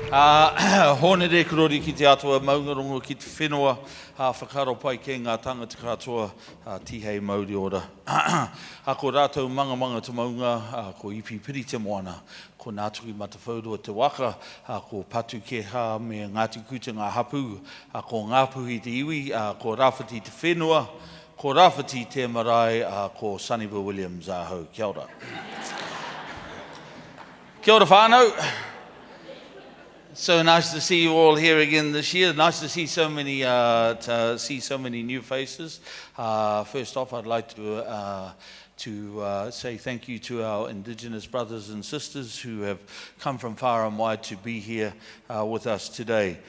Hone re kurori ki te atua maungarongo ki te whenua, whakaro pai ke ngā tangata katoa tihei Māori ora. Ko rātou manga te maunga, ko ipi piri te moana, ko Ngātuki Matawhaurua te waka, ko Patu ke ha me Ngāti Kuta ngā hapu, ko Ngāpuhi te iwi, ko Rāwhiti te whenua, ko Rāwhiti te marae, ko Sunnyville Williams ahau. Kia ora. Kia ora whānau. So nice to see you all here again this year. Nice to see so many new faces. First off, I'd like to say thank you to our Indigenous brothers and sisters who have come from far and wide to be here with us today.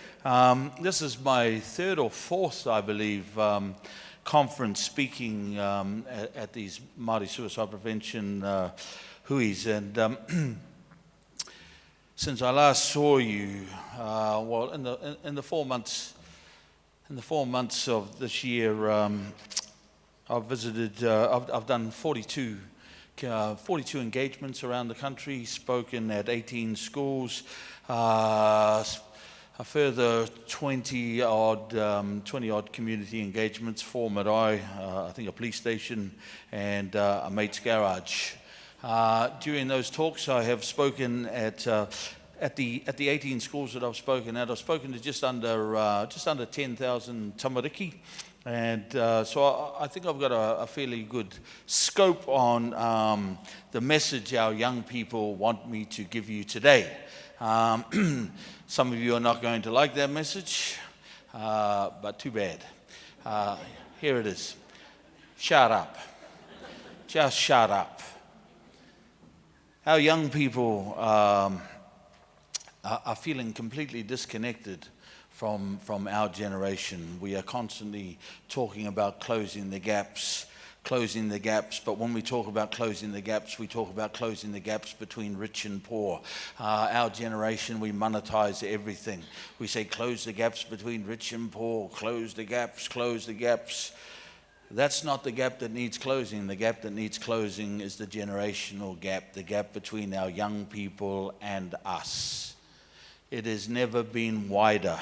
This is my third or fourth, I believe, conference speaking at these Māori suicide prevention huis, and since I last saw you, well, in the 4 months of this year, I've visited. I've done 42 engagements around the country, spoken at 18 schools, a further 20 odd community engagements, 4 marae, I think a police station, and a mate's garage. During those talks, I have spoken at the 18 schools that I've spoken at. I've spoken to just under 10,000 tamariki, and so I think I've got a fairly good scope on the message our young people want me to give you today. Some of you are not going to like that message, but too bad. Here it is. Shut up. Just shut up. Our young people are feeling completely disconnected from our generation. We are constantly talking about closing the gaps, but when we talk about closing the gaps, we talk about closing the gaps between rich and poor. Our generation, we monetize everything. We say close the gaps between rich and poor, close the gaps, close the gaps. That's not the gap that needs closing. The gap that needs closing is the generational gap, the gap between our young people and us. It has never been wider.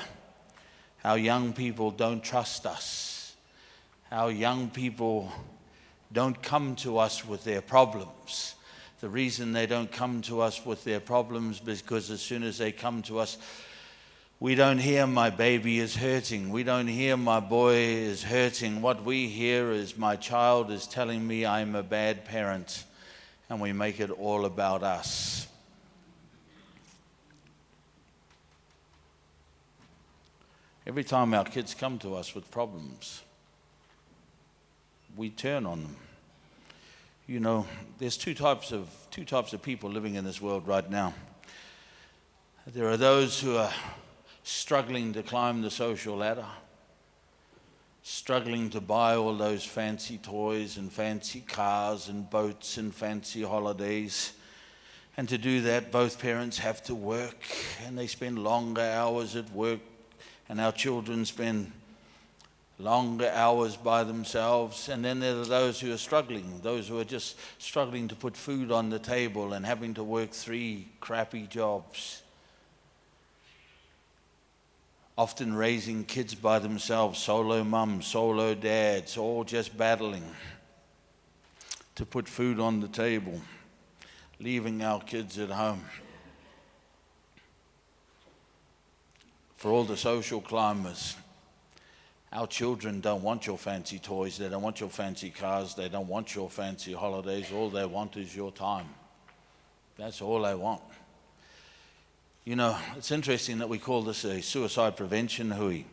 Our young people don't trust us. Our young people don't come to us with their problems. The reason they don't come to us with their problems is because as soon as they come to us, we don't hear my baby is hurting. We don't hear my boy is hurting. What we hear is my child is telling me I'm a bad parent, and we make it all about us. Every time our kids come to us with problems, we turn on them. You know, there's two types of people living in this world right now. There are those who are struggling to climb the social ladder, struggling to buy all those fancy toys and fancy cars and boats and fancy holidays. And to do that, both parents have to work, and they spend longer hours at work, and our children spend longer hours by themselves. And then there are those who are struggling, those who are just struggling to put food on the table and having to work 3 crappy jobs. Often raising kids by themselves, solo mums, solo dads, all just battling to put food on the table, leaving our kids at home. For all the social climbers, our children don't want your fancy toys, they don't want your fancy cars, they don't want your fancy holidays. All they want is your time. That's all they want. You know, it's interesting that we call this a suicide prevention hui,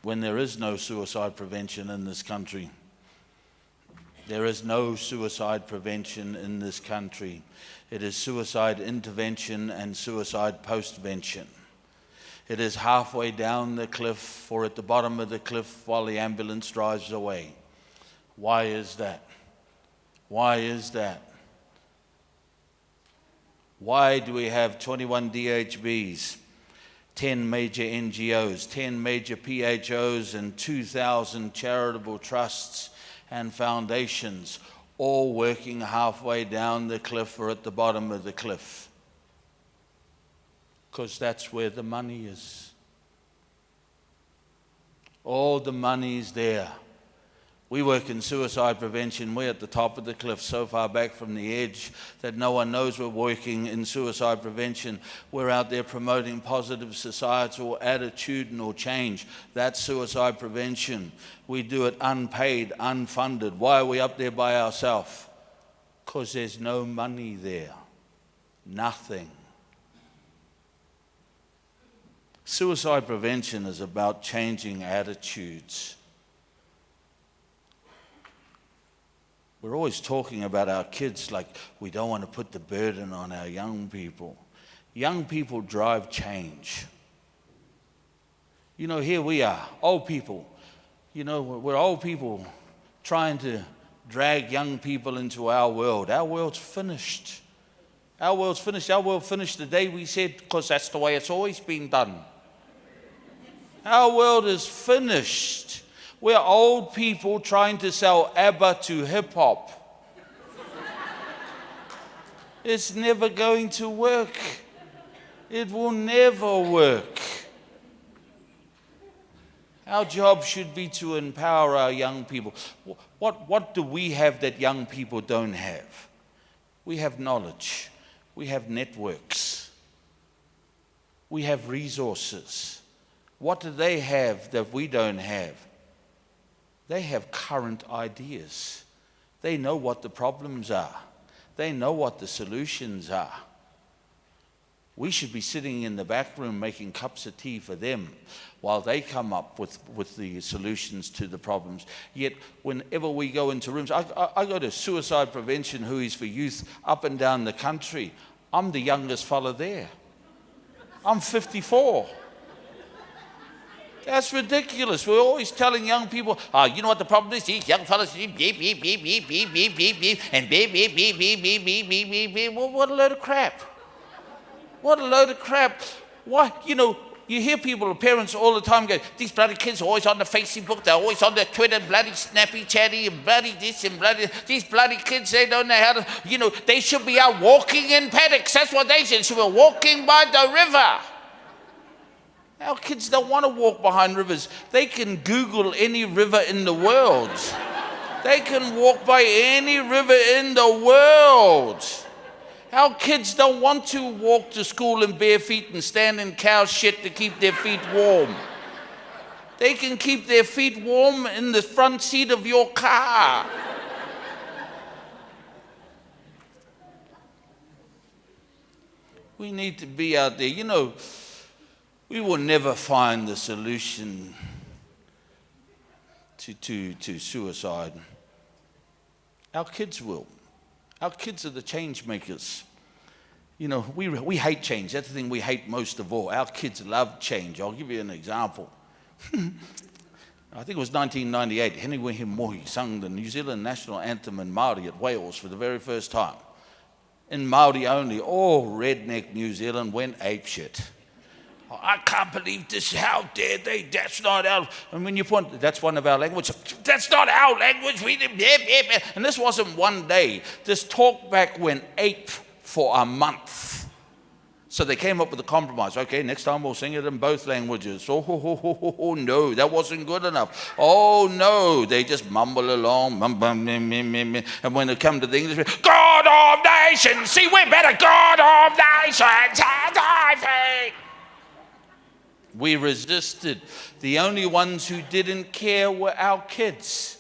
when there is no suicide prevention in this country. There is no suicide prevention in this country. It is suicide intervention and suicide postvention. It is halfway down the cliff or at the bottom of the cliff while the ambulance drives away. Why is that? Why is that? Why do we have 21 DHBs, 10 major NGOs, 10 major PHOs, and 2,000 charitable trusts and foundations all working halfway down the cliff or at the bottom of the cliff? Because that's where the money is. All the money's there. We work in suicide prevention. We're at the top of the cliff, so far back from the edge that no one knows we're working in suicide prevention. We're out there promoting positive societal attitudinal change. That's suicide prevention. We do it unpaid, unfunded. Why are we up there by ourselves? Because there's no money there. Nothing. Suicide prevention is about changing attitudes. We're always talking about our kids like we don't want to put the burden on our young people. Young people drive change. You know, here we are, old people. You know, we're old people trying to drag young people into our world. Our world's finished. Our world's finished. Our world finished the day we said, because that's the way it's always been done. Our world is finished. We're old people trying to sell ABBA to hip-hop. It's never going to work. It will never work. Our job should be to empower our young people. What do we have that young people don't have? We have knowledge. We have networks. We have resources. What do they have that we don't have? They have current ideas. They know what the problems are. They know what the solutions are. We should be sitting in the back room making cups of tea for them while they come up with the solutions to the problems. Yet, whenever we go into rooms, I go to suicide prevention, who is for youth, up and down the country. I'm the youngest fella there. I'm 54. That's ridiculous. We're always telling young people, you know what the problem is? These young fellas, beep, beep, beep, beep, beep, beep, beep, beep, and beep, beep, beep, beep, beep, beep, beep, beep, beep. Well, what a load of crap. What a load of crap. Why, you know, you hear people, parents all the time go, these bloody kids are always on the Facebook, they're always on the Twitter, bloody snappy chatty, and bloody this and bloody, these bloody kids, they don't know how to, you know, they should be out walking in paddocks. That's what they should be walking by the river. Our kids don't want to walk behind rivers. They can Google any river in the world. They can walk by any river in the world. Our kids don't want to walk to school in bare feet and stand in cow shit to keep their feet warm. They can keep their feet warm in the front seat of your car. We need to be out there. You know, we will never find the solution to suicide. Our kids will. Our kids are the change makers. You know, we hate change. That's the thing we hate most of all. Our kids love change. I'll give you an example. I think it was 1998. Henry William Mohi sung the New Zealand national anthem in Māori at Wales for the very first time. In Māori only, all redneck New Zealand went apeshit. I can't believe this. How dare they? That's not our. And when you point, that's one of our languages. That's not our language. And this wasn't one day. This talk back went ape for a month. So they came up with a compromise. Okay, next time we'll sing it in both languages. Oh, no, that wasn't good enough. Oh, no, they just mumble along. And when it come to the English, God of nations, see, we're better. God of nations, I think. We resisted. The only ones who didn't care were our kids.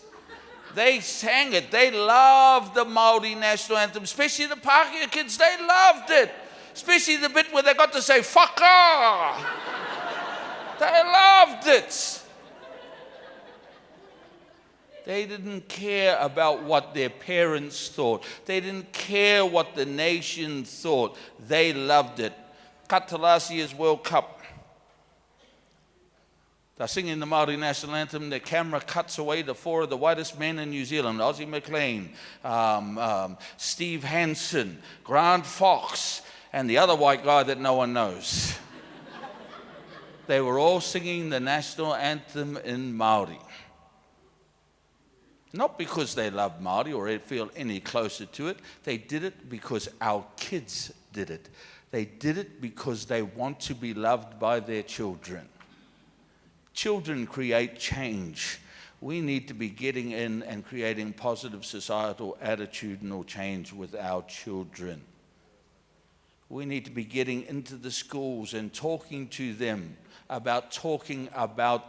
They sang it. They loved the Māori national anthem, especially the Pākehā kids. They loved it, especially the bit where they got to say whaka. They loved it. They didn't care about what their parents thought. They didn't care what the nation thought. They loved it. Cut to last year's World Cup. They're singing the Māori national anthem. The camera cuts away the four of the whitest men in New Zealand. Ozzie McLean, Steve Hansen, Grant Fox, and the other white guy that no one knows. They were all singing the national anthem in Māori. Not because they love Māori or feel any closer to it. They did it because our kids did it. They did it because they want to be loved by their children. Children create change. We need to be getting in and creating positive societal attitudinal change with our children. We need to be getting into the schools and talking to them about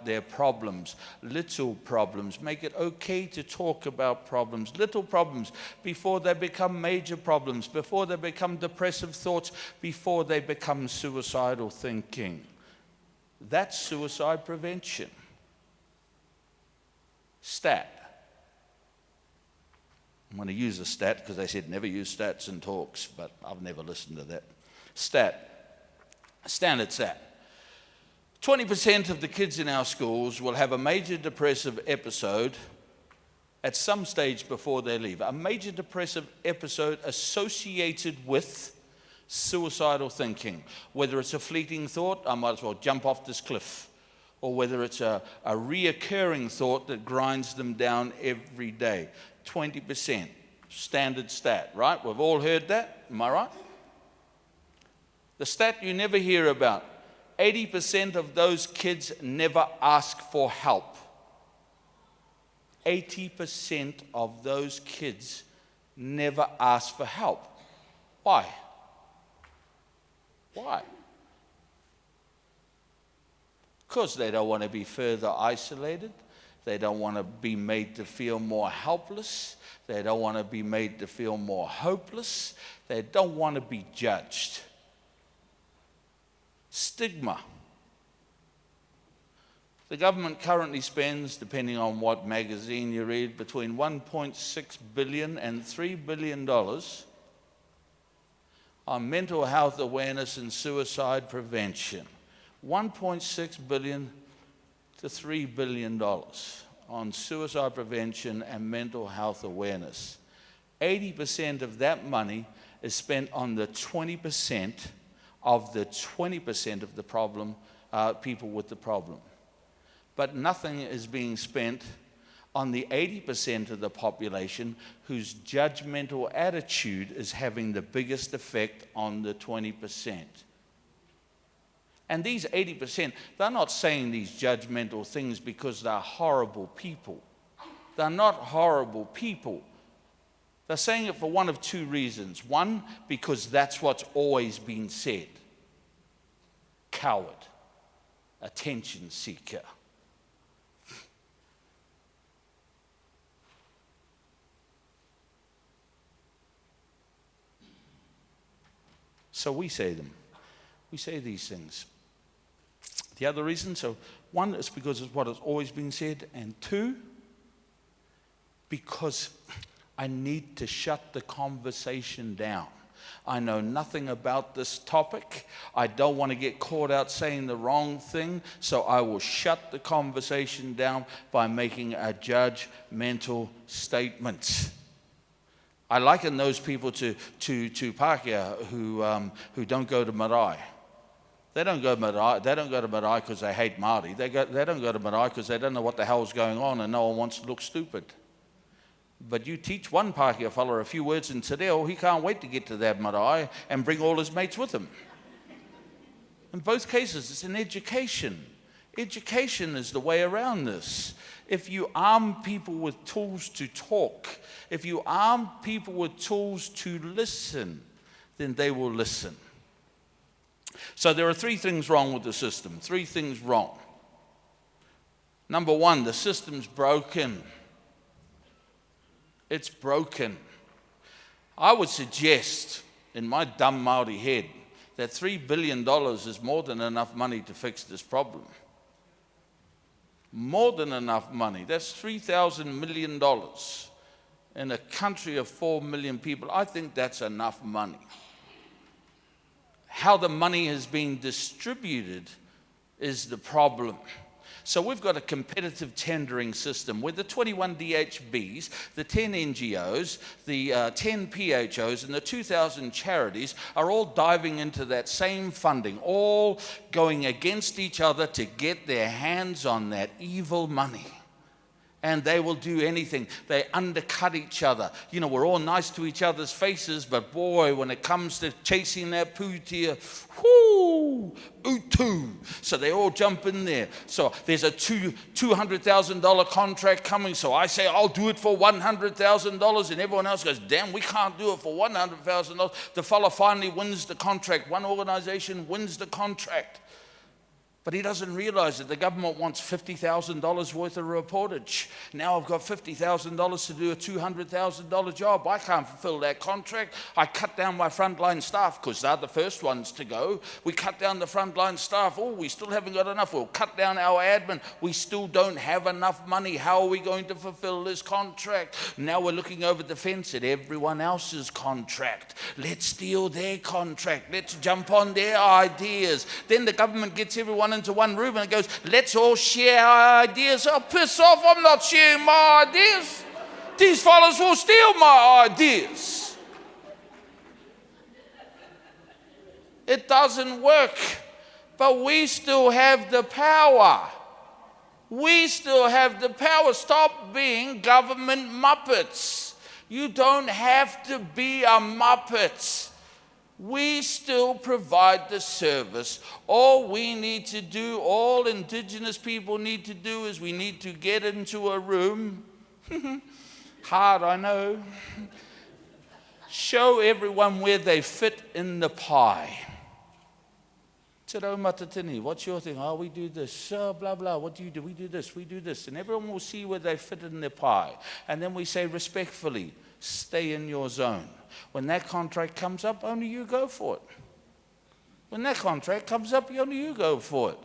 their problems, little problems. Make it okay to talk about problems, little problems, before they become major problems, before they become depressive thoughts, before they become suicidal thinking. That's suicide prevention. Stat. I'm going to use a stat because they said never use stats in talks, but I've never listened to that. Standard stat. 20% of the kids in our schools will have a major depressive episode at some stage before they leave. A major depressive episode associated with suicidal thinking. Whether it's a fleeting thought, I might as well jump off this cliff. Or whether it's a reoccurring thought that grinds them down every day. 20%. Standard stat, right? We've all heard that. Am I right? The stat you never hear about. 80% of those kids never ask for help. 80% of those kids never ask for help. Why? Why? Because they don't want to be further isolated. They don't want to be made to feel more helpless. They don't want to be made to feel more hopeless. They don't want to be judged. Stigma. The government currently spends, depending on what magazine you read, between $1.6 billion and $3 billion on mental health awareness and suicide prevention. $1.6 billion to $3 billion on suicide prevention and mental health awareness. 80% of that money is spent on the 20% of the 20% of the problem, people with the problem. But nothing is being spent on the 80% of the population whose judgmental attitude is having the biggest effect on the 20%. And these 80%, they're not saying these judgmental things because they're horrible people. They're not horrible people. They're saying it for one of two reasons. One, because that's what's always been said. Coward, attention seeker. So we say them. We say these things. The other reason, so one is because it's what has always been said, and two, because I need to shut the conversation down. I know nothing about this topic. I don't want to get caught out saying the wrong thing, so I will shut the conversation down by making a judgmental statement. I liken those people to Pākehā who don't go to marae. They don't go to marae because they hate Māori. They don't go to marae because they don't know what the hell's going on and no one wants to look stupid. But you teach one Pākehā fella a few words in Te Reo, he can't wait to get to that marae and bring all his mates with him. In both cases, it's an education. Education is the way around this. If you arm people with tools to talk, if you arm people with tools to listen, then they will listen. So there are three things wrong with the system. Three things wrong. Number one, the system's broken. It's broken. I would suggest, in my dumb Māori head, that $3 billion is more than enough money to fix this problem. More than enough money. That's $3,000 million in a country of 4 million people. I think that's enough money. How the money has been distributed is the problem. So we've got a competitive tendering system where the 21 DHBs, the 10 NGOs, the 10 PHOs, and the 2,000 charities are all diving into that same funding, all going against each other to get their hands on that evil money. And they will do anything. They undercut each other. You know, we're all nice to each other's faces, but boy, when it comes to chasing that pūtea, whoo, utu. So they all jump in there. So there's a $200,000 contract coming. So I say, I'll do it for $100,000. And everyone else goes, damn, we can't do it for $100,000. The fella finally wins the contract. One organization wins the contract. But he doesn't realize that the government wants $50,000 worth of reportage. Now I've got $50,000 to do a $200,000 job. I can't fulfill that contract. I cut down my frontline staff because they're the first ones to go. We cut down the frontline staff. Oh, we still haven't got enough. We'll cut down our admin. We still don't have enough money. How are we going to fulfill this contract? Now we're looking over the fence at everyone else's contract. Let's steal their contract. Let's jump on their ideas. Then the government gets everyone into one room and it goes, let's all share our ideas. Oh, piss off, I'm not sharing my ideas. These fellas will steal my ideas. It doesn't work, but we still have the power. We still have the power. Stop being government muppets. You don't have to be a muppet. We still provide the service. All we need to do, all Indigenous people need to do, is we need to get into a room. Hard, I know. Show everyone where they fit in the pie. Te rau matatini, what's your thing? Oh, we do this. Oh, blah, blah. What do you do? We do this. We do this. And everyone will see where they fit in the pie. And then we say respectfully, stay in your zone. When that contract comes up, only you go for it. When that contract comes up, only you go for it.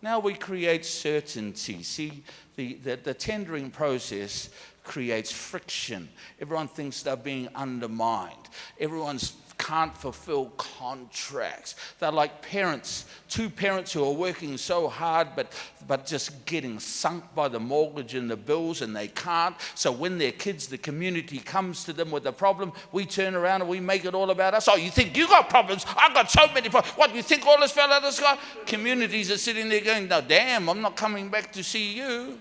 Now we create certainty. See, the tendering process creates friction. Everyone thinks they're being undermined. Everyone's can't fulfill contracts. They're like parents, two parents who are working so hard but just getting sunk by the mortgage and the bills, and they can't. So when their kids, the community comes to them with a problem, we turn around and we make it all about us. Oh, you think you got problems? I've got so many problems. What, you think all this fell out of the sky? Communities are sitting there going, no, damn, I'm not coming back to see you.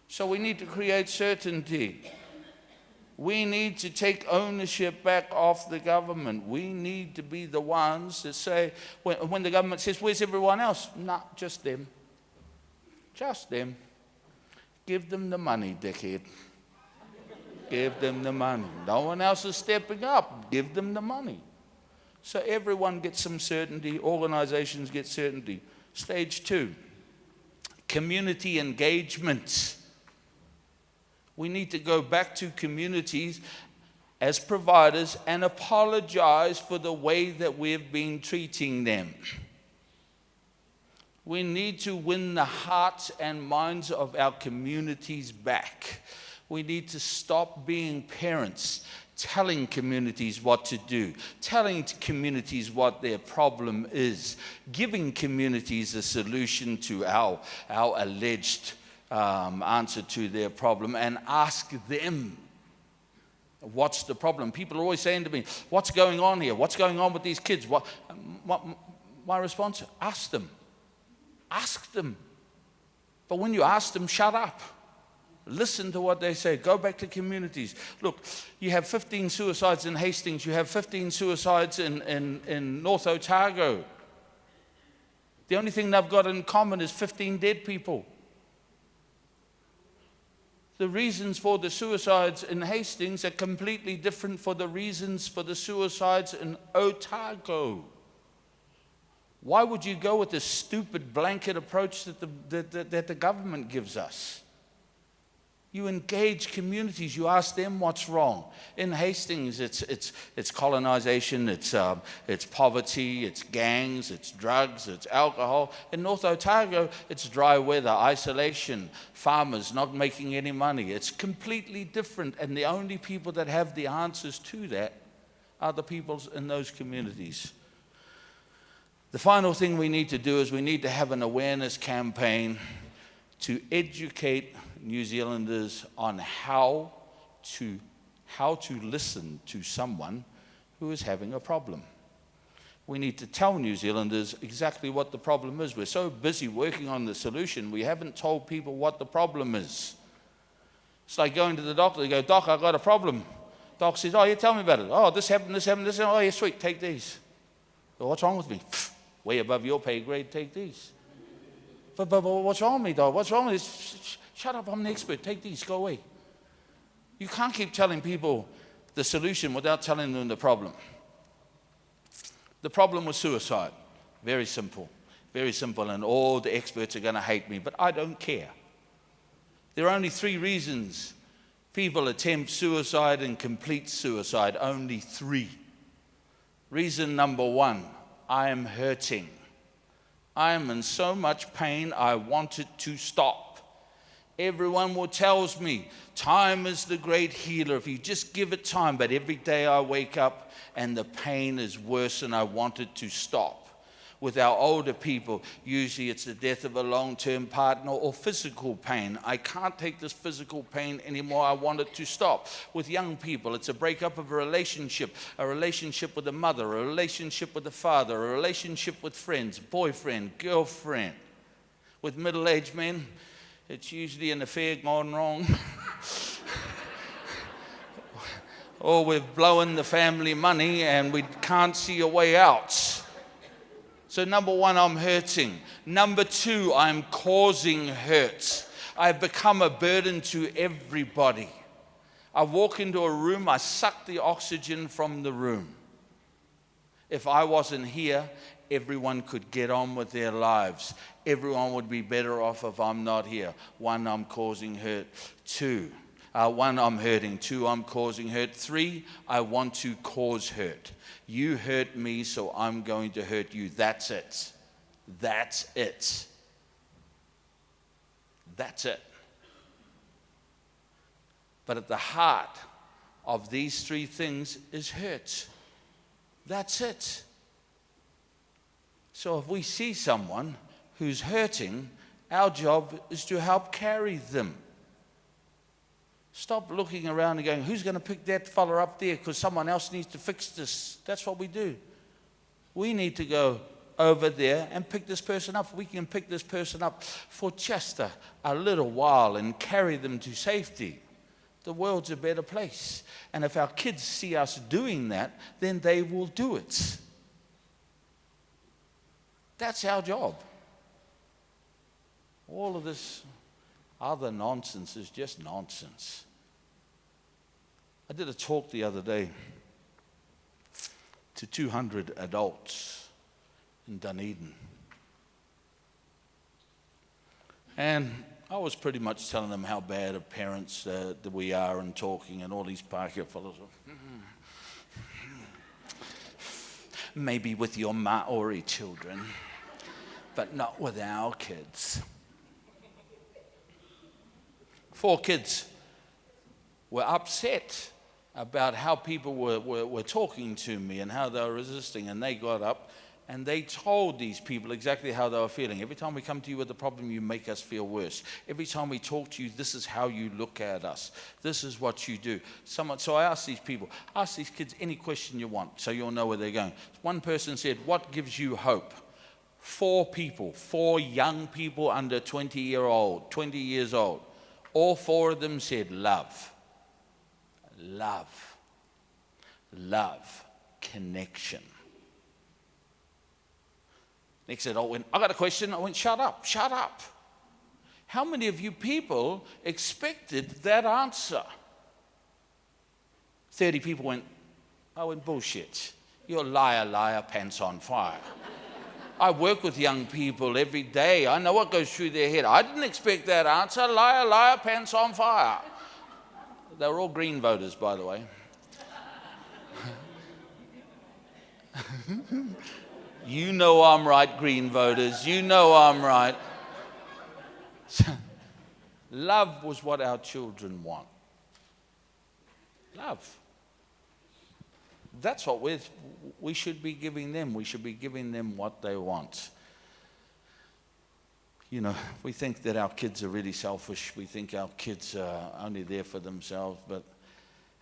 So we need to create certainty. We need to take ownership back off the government. We need to be the ones that say, when the government says, where's everyone else? Nah, just them. Just them. Give them the money, dickhead. Give them the money. No one else is stepping up. Give them the money. So everyone gets some certainty. Organizations get certainty. Stage 2, community engagement. We need to go back to communities as providers and apologize for the way that we've been treating them. We need to win the hearts and minds of our communities back. We need to stop being parents, telling communities what to do, telling communities what their problem is, giving communities a solution to our alleged answer to their problem, and ask them, what's the problem? People are always saying to me, what's going on here? What's going on with these kids? My response, ask them. Ask them. But when you ask them, shut up. Listen to what they say. Go back to communities. Look, you have 15 suicides in Hastings. You have 15 suicides in North Otago. The only thing they've got in common is 15 dead people. The reasons for the suicides in Hastings are completely different for the reasons for the suicides in Otago. Why would you go with this stupid blanket approach that the government gives us? You engage communities. You ask them what's wrong. In Hastings, it's colonization, it's poverty, it's gangs, it's drugs, it's alcohol. In North Otago, it's dry weather, isolation, farmers not making any money. It's completely different, and the only people that have the answers to that are the people in those communities. The final thing we need to do is we need to have an awareness campaign to educate New Zealanders on how to listen to someone who is having a problem. We need to tell New Zealanders exactly what the problem is. We're so busy working on the solution, we haven't told people what the problem is. It's like going to the doctor. They go, "Doc, I've got a problem." Doc says, "Oh, yeah, tell me about it." "Oh, this happened, this happened, this happened." "Oh, yeah, sweet, take these." "Well, what's wrong with me?" "Way above your pay grade, take these." But what's wrong with me, Doc? What's wrong with this? "Shut up, I'm an expert. Take these, go away." You can't keep telling people the solution without telling them the problem. The problem was suicide. Very simple, and all the experts are going to hate me, but I don't care. There are only 3 reasons people attempt suicide and complete suicide. Only 3. Reason number 1, I am hurting. I am in so much pain, I want it to stop. Everyone tells me time is the great healer if you just give it time. But every day I wake up and the pain is worse and I want it to stop. With our older people, usually it's the death of a long-term partner or physical pain. I can't take this physical pain anymore. I want it to stop. With young people, it's a breakup of a relationship with a mother, a relationship with a father, a relationship with friends, boyfriend, girlfriend. With middle-aged men, it's usually an affair gone wrong. Or we've blown the family money and we can't see a way out. So number 1, I'm hurting. Number 2, I'm causing hurt. I've become a burden to everybody. I walk into a room, I suck the oxygen from the room. If I wasn't here, everyone could get on with their lives. Everyone would be better off if I'm not here. 1, I'm causing hurt. 1, I'm hurting. 2, I'm causing hurt. 3, I want to cause hurt. You hurt me, so I'm going to hurt you. That's it. That's it. That's it. But at the heart of these 3 things is hurt. That's it. So if we see someone who's hurting, our job is to help carry them. Stop looking around and going, "Who's going to pick that fella up there because someone else needs to fix this?" That's what we do. We need to go over there and pick this person up. We can pick this person up for just a little while and carry them to safety. The world's a better place. And if our kids see us doing that, then they will do it. That's our job. All of this other nonsense is just nonsense. I did a talk the other day to 200 adults in Dunedin. And I was pretty much telling them how bad of parents that we are and talking, and all these Pākehā fellows. Maybe with your Maori children, but not with our kids. 4 kids were upset about how people were talking to me and how they were resisting, and they got up and they told these people exactly how they were feeling. Every time we come to you with a problem, you make us feel worse. Every time we talk to you, this is how you look at us. This is what you do. So I asked these people, ask these kids any question you want so you'll know where they're going. One person said, "What gives you hope?" 4 people, 4 young people under 20 years old. All 4 of them said love. Love. Love. Connection. Next said, "I got a question." I went, shut up. How many of you people expected that answer? 30 people went, "Bullshit. You're liar, pants on fire." I work with young people every day. I know what goes through their head. I didn't expect that answer. Liar, pants on fire. They were all Green voters, by the way. You know I'm right, Green voters. You know I'm right. Love was what our children want. Love. That's what we should be giving them. We should be giving them what they want. You know, we think that our kids are really selfish. We think our kids are only there for themselves, but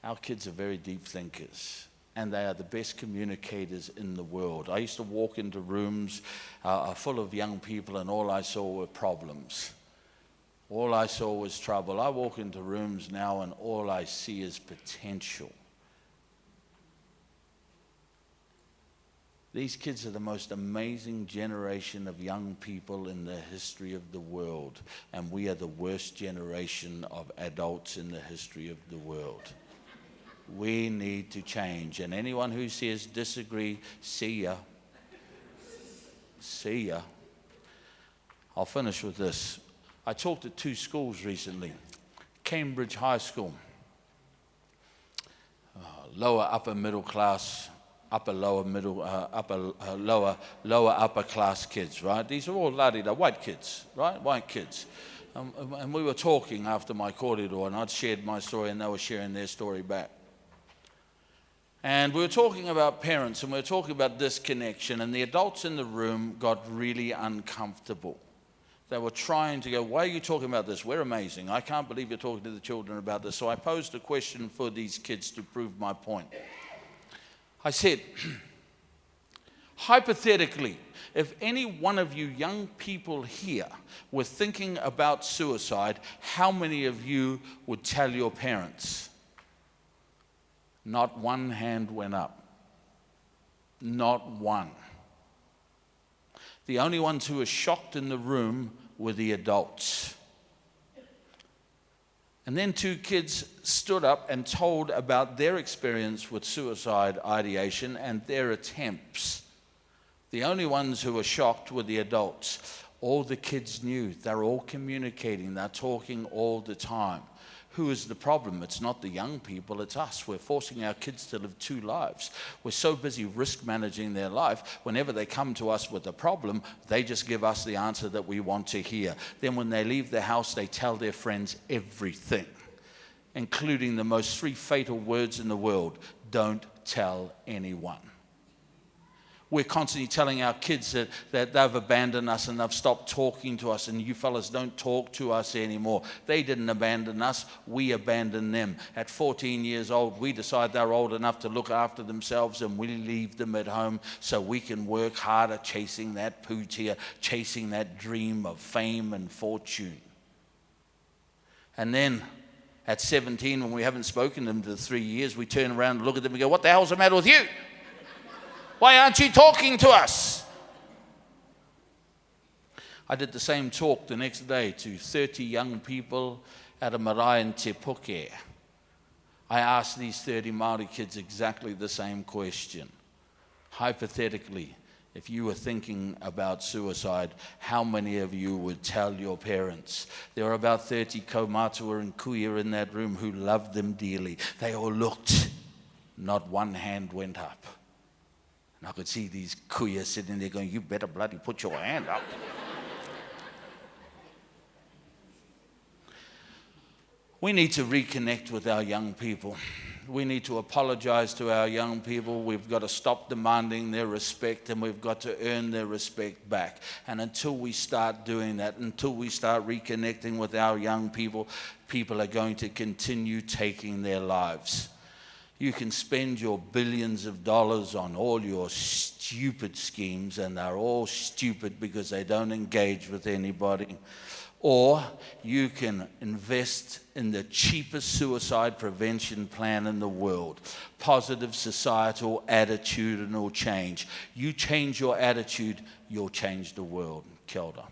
our kids are very deep thinkers. and they are the best communicators in the world. I used to walk into rooms full of young people, and all I saw were problems. All I saw was trouble. I walk into rooms now, and all I see is potential. These kids are the most amazing generation of young people in the history of the world, and we are the worst generation of adults in the history of the world. We need to change, and anyone who says disagree, see ya. See ya. I'll finish with this. I talked at 2 schools recently. Cambridge High School, lower upper middle class, lower upper class kids, right? These are all white kids, right? White kids. And we were talking after my corridor, and I'd shared my story, and they were sharing their story back. And we were talking about parents, and we were talking about disconnection, and the adults in the room got really uncomfortable. They were trying to go, why are you talking about this? We're amazing. I can't believe you're talking to the children about this. So I posed a question for these kids to prove my point. I said, hypothetically, if any one of you young people here were thinking about suicide, how many of you would tell your parents? Not one hand went up. Not one. The only ones who were shocked in the room were the adults. And then 2 kids stood up and told about their experience with suicide ideation and their attempts. The only ones who were shocked were the adults. All the kids knew. They're all communicating. They're talking all the time. Who is the problem? It's not the young people, it's us. We're forcing our kids to live 2 lives. We're so busy risk managing their life. Whenever they come to us with a problem, they just give us the answer that we want to hear. Then when they leave the house, they tell their friends everything, including the most 3 fatal words in the world: don't tell anyone. We're constantly telling our kids that they've abandoned us and they've stopped talking to us, and you fellas don't talk to us anymore. They didn't abandon us, we abandoned them. At 14 years old, we decide they're old enough to look after themselves, and we leave them at home so we can work harder chasing that pootia, chasing that dream of fame and fortune. And then at 17, when we haven't spoken to them for 3 years, we turn around and look at them and go, what the hell's the matter with you? Why aren't you talking to us? I did the same talk the next day to 30 young people at a marae in Te Puke. I asked these 30 Māori kids exactly the same question. Hypothetically, if you were thinking about suicide, how many of you would tell your parents? There were about 30 kaumātua and kuia in that room who loved them dearly. They all looked. Not one hand went up. And I could see these kuya sitting there going, you better bloody put your hand up. We need to reconnect with our young people. We need to apologize to our young people. We've got to stop demanding their respect, and we've got to earn their respect back. And until we start doing that, until we start reconnecting with our young people, people are going to continue taking their lives. You can spend your billions of dollars on all your stupid schemes, and they're all stupid because they don't engage with anybody. Or you can invest in the cheapest suicide prevention plan in the world. Positive societal attitudinal change. You change your attitude, you'll change the world. Kia ora.